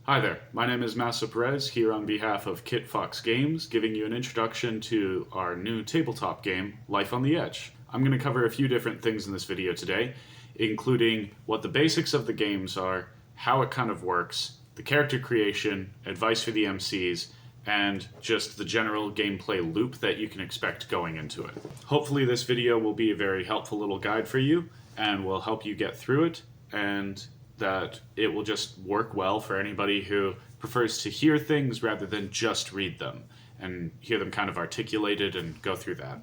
Hi there, my name is Massa Perez here on behalf of Kit Fox Games, giving you an introduction to our new tabletop game, Life on the Edge. I'm going to cover a few different things in this video today, including what the basics of the games are, how it kind of works, the character creation, advice for the MCs, and just the general gameplay loop that you can expect going into it. Hopefully this video will be a very helpful little guide for you and will help you get through it, and that it will just work well for anybody who prefers to hear things rather than just read them and hear them kind of articulated and go through that.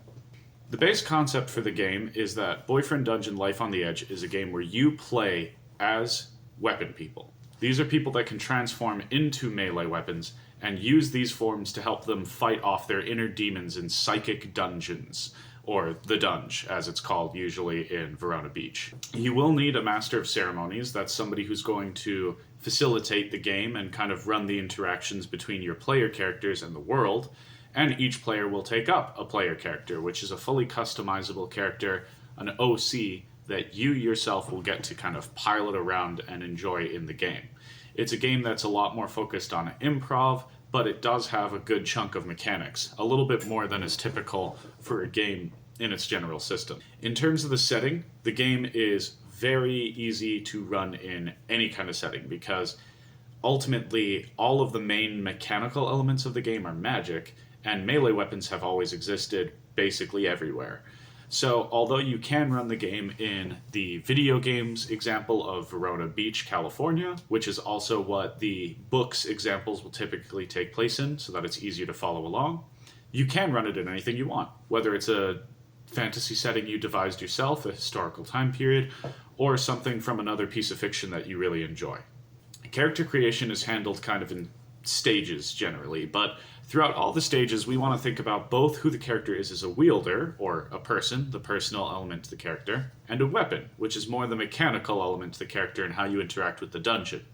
The base concept for the game is that Boyfriend Dungeon Life on the Edge is a game where you play as weapon people. These are people that can transform into melee weapons and use these forms to help them fight off their inner demons in psychic dungeons, or the Dunge, as it's called usually in Verona Beach. You will need a Master of Ceremonies. That's somebody who's going to facilitate the game and kind of run the interactions between your player characters and the world, and each player will take up a player character, which is a fully customizable character, an OC, that you yourself will get to kind of pilot around and enjoy in the game. It's a game that's a lot more focused on improv, but it does have a good chunk of mechanics, a little bit more than is typical for a game in its general system. In terms of the setting, the game is very easy to run in any kind of setting because ultimately all of the main mechanical elements of the game are magic, and melee weapons have always existed basically everywhere. So, although you can run the game in the video games example of Verona Beach, California, which is also what the books examples will typically take place in, so that it's easier to follow along, you can run it in anything you want, whether it's a fantasy setting you devised yourself, a historical time period, or something from another piece of fiction that you really enjoy. Character creation is handled kind of in stages generally, but throughout all the stages, we want to think about both who the character is as a wielder, or a person, the personal element to the character, and a weapon, which is more the mechanical element to the character and how you interact with the dungeon.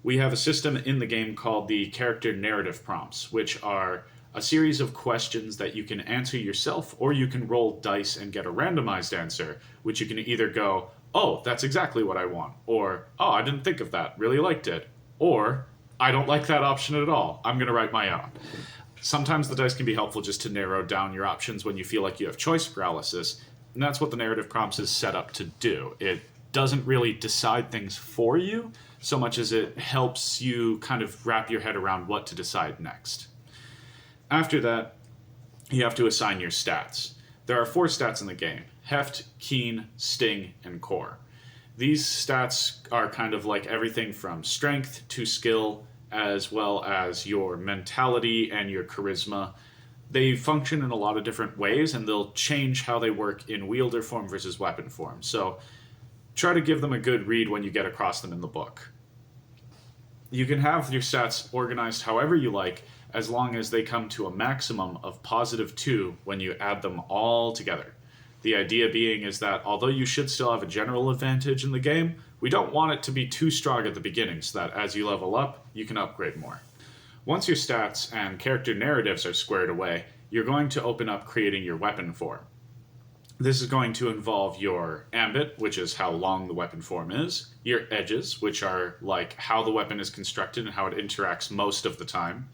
We have a system in the game called the character narrative prompts, which are a series of questions that you can answer yourself, or you can roll dice and get a randomized answer, which you can either go, oh, that's exactly what I want, or, oh, I didn't think of that, really liked it, or, I don't like that option at all. I'm going to write my own. Sometimes the dice can be helpful just to narrow down your options when you feel like you have choice paralysis, and that's what the narrative prompts is set up to do. It doesn't really decide things for you so much as it helps you kind of wrap your head around what to decide next. After that, you have to assign your stats. There are 4 stats in the game: Heft, Keen, Sting, and Core. These stats are kind of like everything from strength to skill, as well as your mentality and your charisma. They function in a lot of different ways, and they'll change how they work in wielder form versus weapon form. So try to give them a good read when you get across them in the book. You can have your stats organized however you like, as long as they come to a maximum of +2 when you add them all together. The idea being is that although you should still have a general advantage in the game, we don't want it to be too strong at the beginning so that as you level up, you can upgrade more. Once your stats and character narratives are squared away, you're going to open up creating your weapon form. This is going to involve your ambit, which is how long the weapon form is, your edges, which are like how the weapon is constructed and how it interacts most of the time,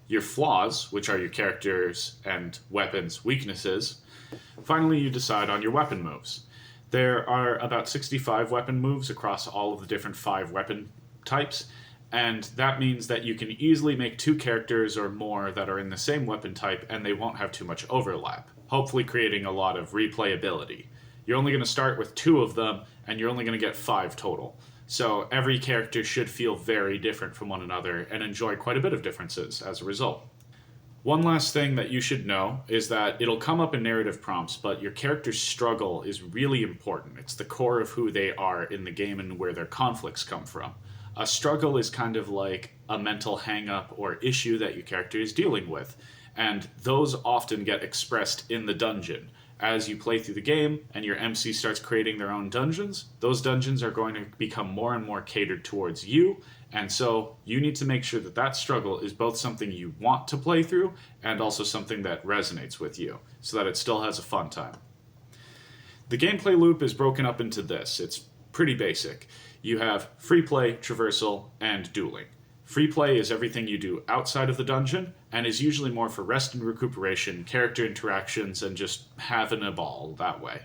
your flaws, which are your characters' and weapons' weaknesses. Finally, you decide on your weapon moves. There are about 65 weapon moves across all of the different 5 weapon types, and that means that you can easily make 2 characters or more that are in the same weapon type, and they won't have too much overlap, hopefully creating a lot of replayability. You're only going to start with 2 of them, and you're only going to get 5 total. So every character should feel very different from one another and enjoy quite a bit of differences as a result. One last thing that you should know is that it'll come up in narrative prompts, but your character's struggle is really important. It's the core of who they are in the game and where their conflicts come from. A struggle is kind of like a mental hang-up or issue that your character is dealing with, and those often get expressed in the dungeon. As you play through the game and your MC starts creating their own dungeons, those dungeons are going to become more and more catered towards you, and so you need to make sure that that struggle is both something you want to play through and also something that resonates with you, so that it still has a fun time. The gameplay loop is broken up into this. It's pretty basic. You have free play, traversal, and dueling. Free play is everything you do outside of the dungeon, and is usually more for rest and recuperation, character interactions, and just having a ball that way.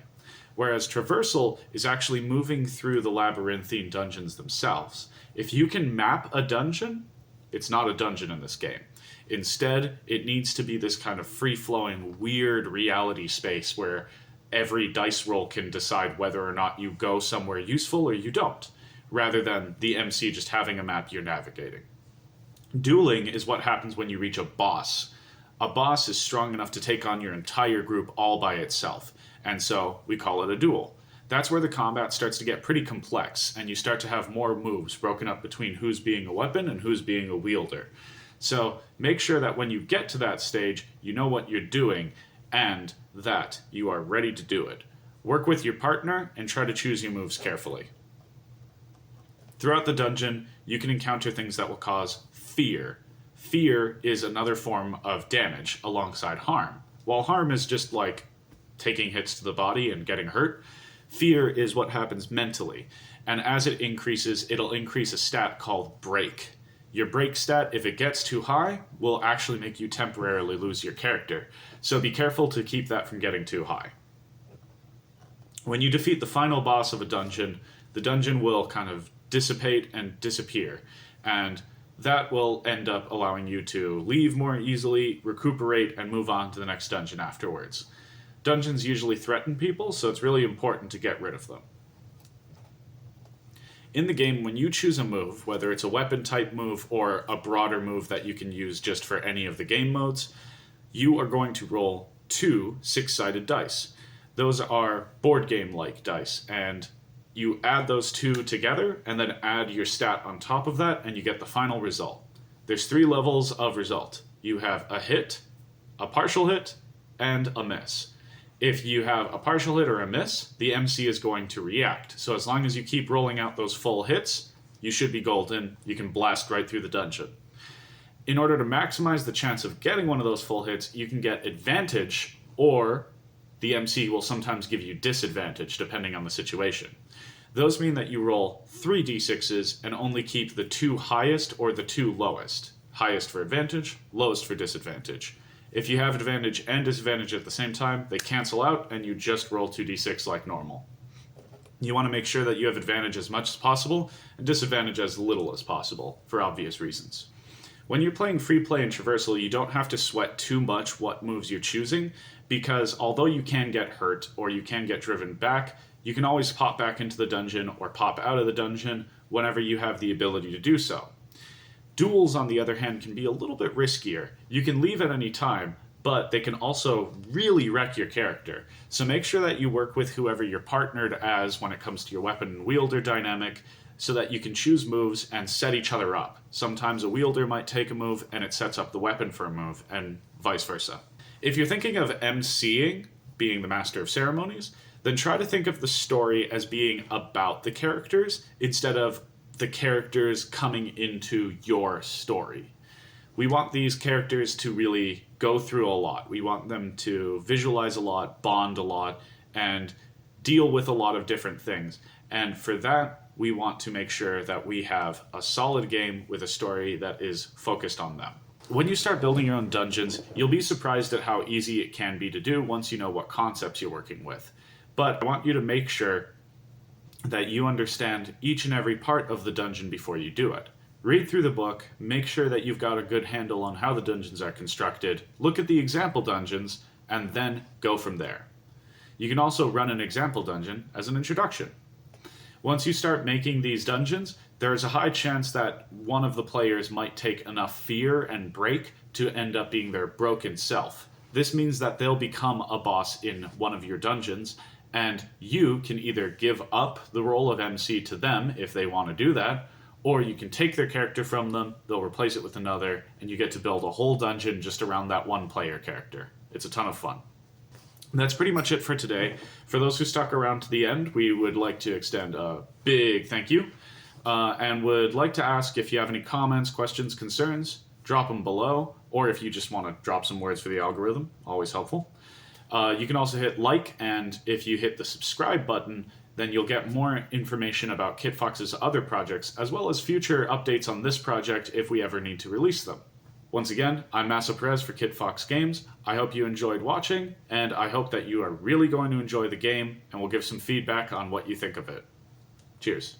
Whereas traversal is actually moving through the labyrinthine dungeons themselves. If you can map a dungeon, it's not a dungeon in this game. Instead, it needs to be this kind of free-flowing, weird reality space where every dice roll can decide whether or not you go somewhere useful or you don't, rather than the MC just having a map you're navigating. Dueling is what happens when you reach a boss. A boss is strong enough to take on your entire group all by itself, and so we call it a duel. That's where the combat starts to get pretty complex, and you start to have more moves broken up between who's being a weapon and who's being a wielder. So make sure that when you get to that stage, you know what you're doing, and that you are ready to do it. Work with your partner and try to choose your moves carefully. Throughout the dungeon, you can encounter things that will cause fear. Fear is another form of damage alongside harm. While harm is just like taking hits to the body and getting hurt, fear is what happens mentally. And as it increases, it'll increase a stat called break. Your break stat, if it gets too high, will actually make you temporarily lose your character. So be careful to keep that from getting too high. When you defeat the final boss of a dungeon, the dungeon will kind of dissipate and disappear. And that will end up allowing you to leave more easily, recuperate, and move on to the next dungeon afterwards. Dungeons usually threaten people, so it's really important to get rid of them. In the game, when you choose a move, whether it's a weapon type move or a broader move that you can use just for any of the game modes, you are going to roll 2 6-sided dice. Those are board game-like dice, and you add those 2 together and then add your stat on top of that, and you get the final result. There's 3 levels of result. You have a hit, a partial hit, and a miss. If you have a partial hit or a miss, the MC is going to react. So as long as you keep rolling out those full hits, you should be golden. You can blast right through the dungeon. In order to maximize the chance of getting one of those full hits, you can get advantage, or the MC will sometimes give you disadvantage, depending on the situation. Those mean that you roll 3 d6s and only keep the 2 highest or the 2 lowest. Highest for advantage, lowest for disadvantage. If you have advantage and disadvantage at the same time, they cancel out and you just roll 2d6 like normal. You want to make sure that you have advantage as much as possible and disadvantage as little as possible, for obvious reasons. When you're playing free play and traversal, you don't have to sweat too much what moves you're choosing, because although you can get hurt or you can get driven back, you can always pop back into the dungeon or pop out of the dungeon whenever you have the ability to do so. Duels, on the other hand, can be a little bit riskier. You can leave at any time, but they can also really wreck your character. So make sure that you work with whoever you're partnered as when it comes to your weapon and wielder dynamic, so that you can choose moves and set each other up. Sometimes a wielder might take a move and it sets up the weapon for a move, and vice versa. If you're thinking of MCing, being the master of ceremonies, then try to think of the story as being about the characters instead of the characters coming into your story. We want these characters to really go through a lot. We want them to visualize a lot, bond a lot, and deal with a lot of different things. And for that, we want to make sure that we have a solid game with a story that is focused on them. When you start building your own dungeons, you'll be surprised at how easy it can be to do once you know what concepts you're working with. But I want you to make sure that you understand each and every part of the dungeon before you do it. Read through the book, make sure that you've got a good handle on how the dungeons are constructed, look at the example dungeons, and then go from there. You can also run an example dungeon as an introduction. Once you start making these dungeons, there is a high chance that one of the players might take enough fear and break to end up being their broken self. This means that they'll become a boss in one of your dungeons, and you can either give up the role of MC to them if they want to do that, or you can take their character from them, they'll replace it with another, and you get to build a whole dungeon just around that one player character. It's a ton of fun. And that's pretty much it for today. For those who stuck around to the end, we would like to extend a big thank you, and would like to ask if you have any comments, questions, concerns, drop them below, or if you just want to drop some words for the algorithm, always helpful. You can also hit like, and if you hit the subscribe button, then you'll get more information about KitFox's other projects, as well as future updates on this project if we ever need to release them. Once again, I'm Massa Perez for KitFox Games. I hope you enjoyed watching, and I hope that you are really going to enjoy the game, and will give some feedback on what you think of it. Cheers.